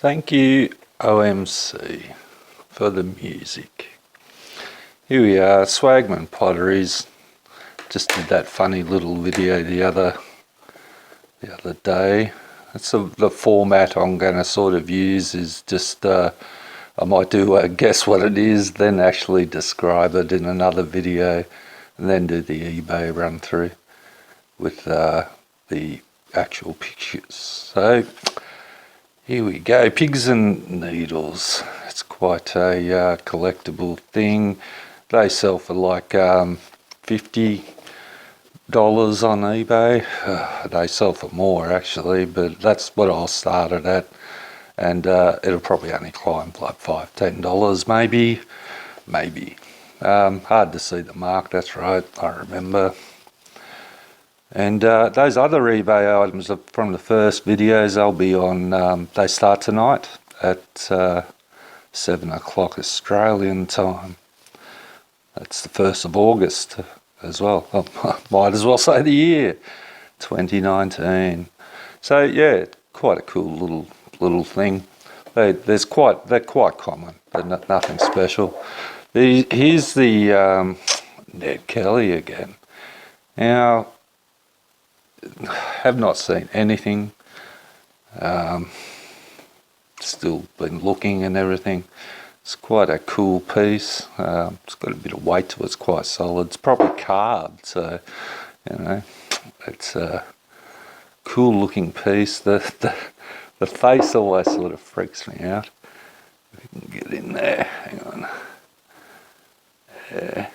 Thank you, OMC, for the music. Here we are, Swagman Potteries. Just did that funny little video the other day. That's the format I'm going to sort of use is just I might do a guess what it is, then actually describe it in another video, and then do the eBay run through with the actual pictures. So here we go, pigs and needles. It's quite a collectible thing. They sell for like $50 on eBay. They sell for more actually, but that's what I started at, and it'll probably only climb like $5–10 maybe. Hard to see the mark, that's right, I remember. And those other eBay items are from the first videos. They'll be on, they start tonight at 7 o'clock Australian time. That's the 1st of August as well. I might as well say the year, 2019. So yeah, quite a cool little thing. They're quite common. They're nothing special. Here's the Ned Kelly again. Now, have not seen anything. Still been looking and everything. It's quite a cool piece. It's got a bit of weight to it. It's quite solid. It's probably carved, so you know, it's a cool looking piece. The face always sort of freaks me out. If we can get in there, hang on. Yeah,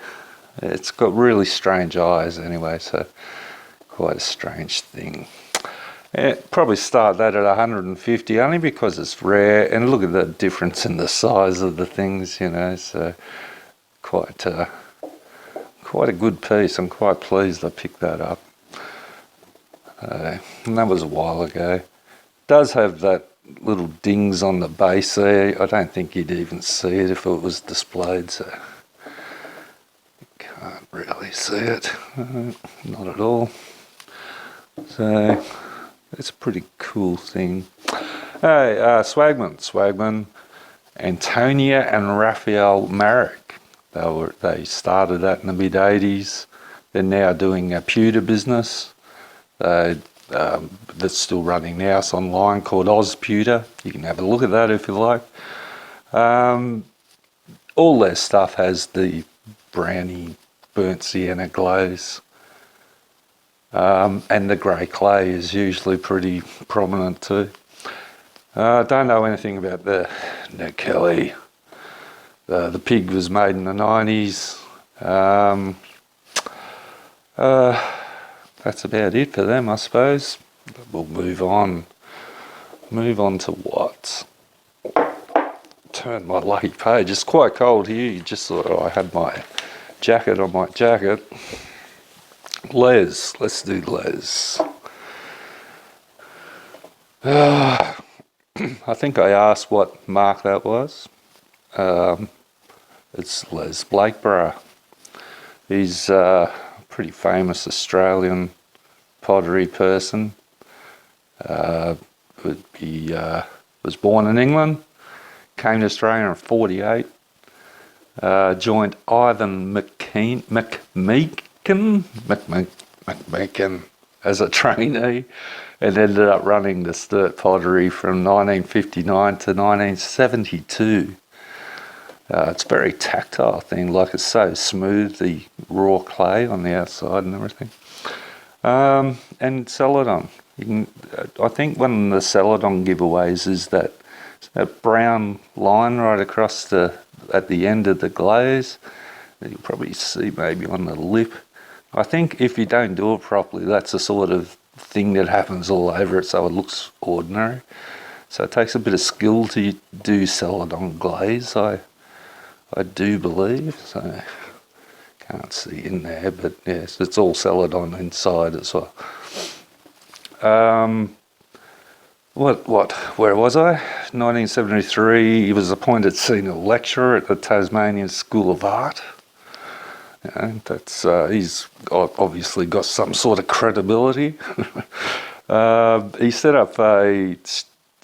it's got really strange eyes anyway, so quite a strange thing. Yeah, probably start that at 150 only because it's rare, and look at the difference in the size of the things, you know. So quite a good piece. I'm quite pleased I picked that up. And that was a while ago. It does have that little dings on the base there. I don't think you'd even see it if it was displayed, so you can't really see it. Not at all. So it's a pretty cool thing. Hey, Swagman, Antonia and Raphael Marek. They started that in the mid-80s. They're now doing a pewter business that's still running now. It's online, called Oz Pewter. You can have a look at that if you like. All their stuff has the browny burnt sienna glaze. And the grey clay is usually pretty prominent too. I don't know anything about the Ned Kelly. The pig was made in the 90s. That's about it for them, I suppose. We'll move on. Move on to what? Turn my lucky page. It's quite cold here. You just thought I had my jacket on my jacket. Les, let's do Les. I think I asked what mark that was. It's Les Blakebrough. He's a pretty famous Australian pottery person. Was born in England, came to Australia in '48. Joined Ivan McMeekin as a trainee, and ended up running the Sturt Pottery from 1959 to 1972. It's a very tactile thing, like it's so smooth, the raw clay on the outside and everything. And Celadon. I think one of the Celadon giveaways is that brown line right across at the end of the glaze that you'll probably see maybe on the lip. I think if you don't do it properly, that's the sort of thing that happens all over it, so it looks ordinary. So it takes a bit of skill to do Celadon glaze, I do believe. So can't see in there, but yes, it's all Celadon inside as well. Where was I? 1973, he was appointed senior lecturer at the Tasmanian School of Art. You know, that's he's obviously got some sort of credibility. He set up a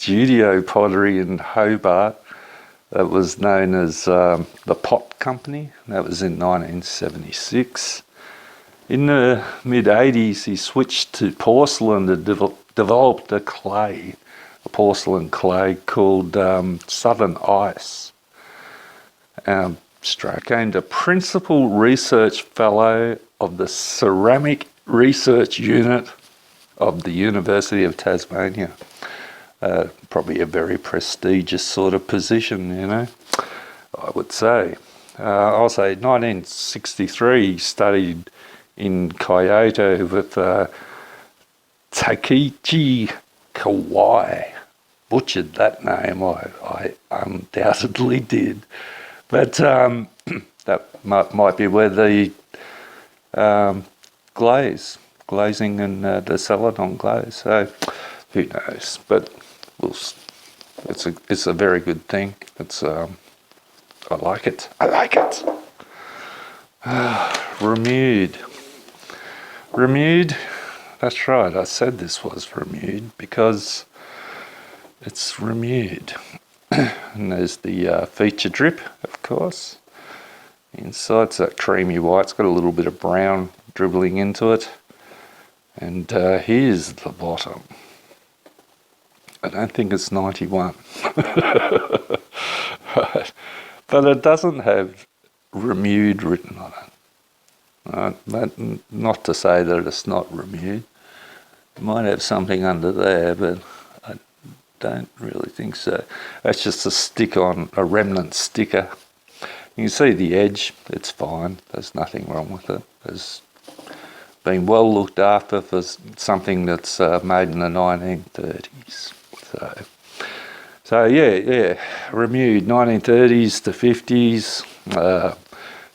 studio pottery in Hobart that was known as the Pot Company. That was in 1976. In the mid-80s, he switched to porcelain and developed a porcelain clay called Southern Ice. Became the Principal Research Fellow of the Ceramic Research Unit of the University of Tasmania. Probably a very prestigious sort of position, you know, I would say. I'll say 1963 he studied in Kyoto with Takechi Kawai. Butchered that name, I undoubtedly did. But that might be where the glazing and the Celadon glaze. So who knows? But it's a very good thing. It's I like it. I like it. Remued. Remued. That's right. I said this was remued because it's remued. And there's the feature drip, of course. Inside's that creamy white. It's got a little bit of brown dribbling into it. And here's the bottom. I don't think it's 91. Right. But it doesn't have Remued written on it. Not to say that it's not Remued. It might have something under there, but I don't really think so. That's just a remnant sticker. You can see the edge, it's fine. There's nothing wrong with it. It's been well looked after for something that's made in the 1930s. So yeah, Remued 1930s to 50s,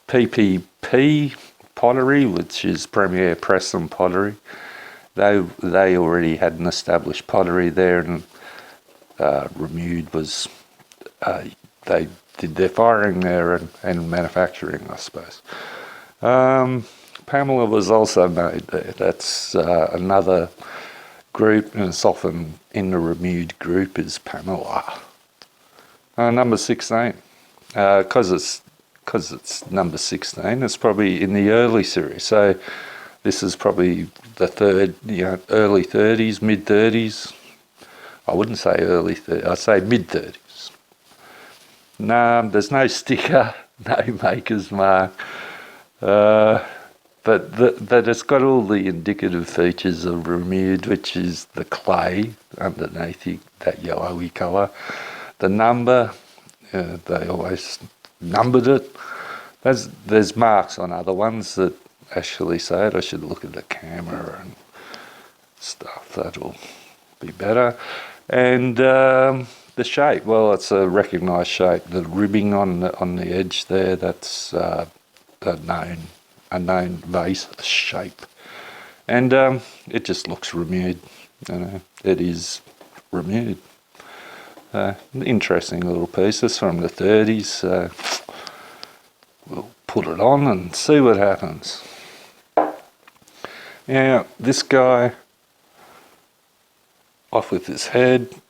PPP pottery, which is Premier Preston pottery. They already had an established pottery there, and Remued was they did their firing there and manufacturing, I suppose. Pamela was also made there. That's another group, and it's often in the Remued group is Pamela. Number 16, because it's number 16. It's probably in the early series. So this is probably the third, early 30s, mid 30s. I wouldn't say early 30s. I'd say mid 30s. No, there's no sticker, no maker's mark. But it's got all the indicative features of Remued, which is the clay underneath that yellowy colour. The number, they always numbered it. There's marks on other ones that actually say it. I should look at the camera and stuff. That'll be better. And the shape, well, it's a recognised shape. The ribbing on the edge there, that's a known vase shape. And it just looks Remued. It is Remued. Interesting little pieces from the 30s. We'll put it on and see what happens. Now, this guy, off with his head.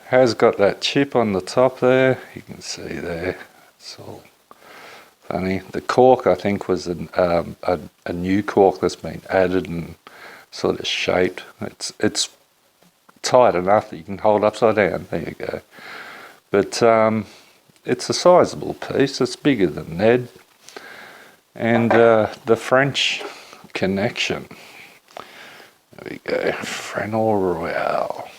Has got that chip on the top there. You can see there. It's all funny. The cork, I think, was a new cork that's been added and sort of shaped. It's tight enough that you can hold upside down. There you go. But it's a sizable piece. It's bigger than Ned. And the French connection. There we go. Fresnel Royale.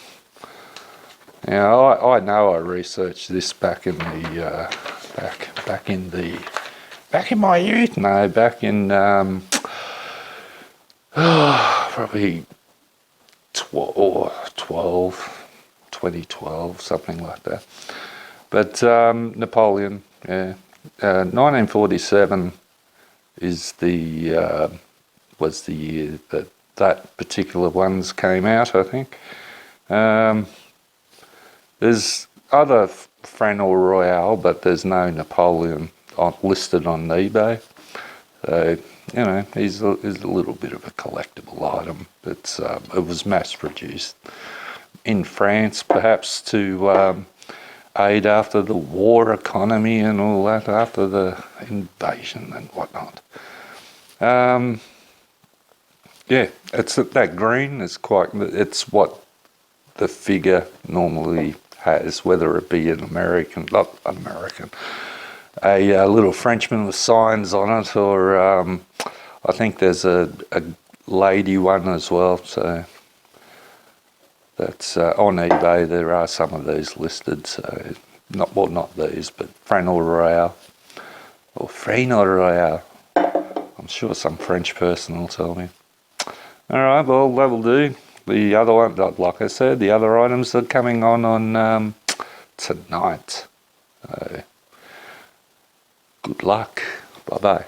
Now I know I researched this back in the back in my youth. No, back in probably 2012, something like that. But Napoleon, 1947 is was the year that particular ones came out, I think. There's other Fresnel Royale, but there's no Napoleon listed on eBay. So, you know, he's a little bit of a collectible item. It was mass produced in France, perhaps to aid after the war economy and all that, after the invasion and whatnot. Yeah, it's that green is it's what the figure normally has, whether it be not American, a little Frenchman with signs on it, or I think there's a lady one as well. So that's on eBay. There are some of these listed. So not these, but Fresnel Royale or Fresnel Royale. I'm sure some French person will tell me. All right, well, that'll do. The other one, like I said, the other items are coming on tonight. Good luck. Bye-bye.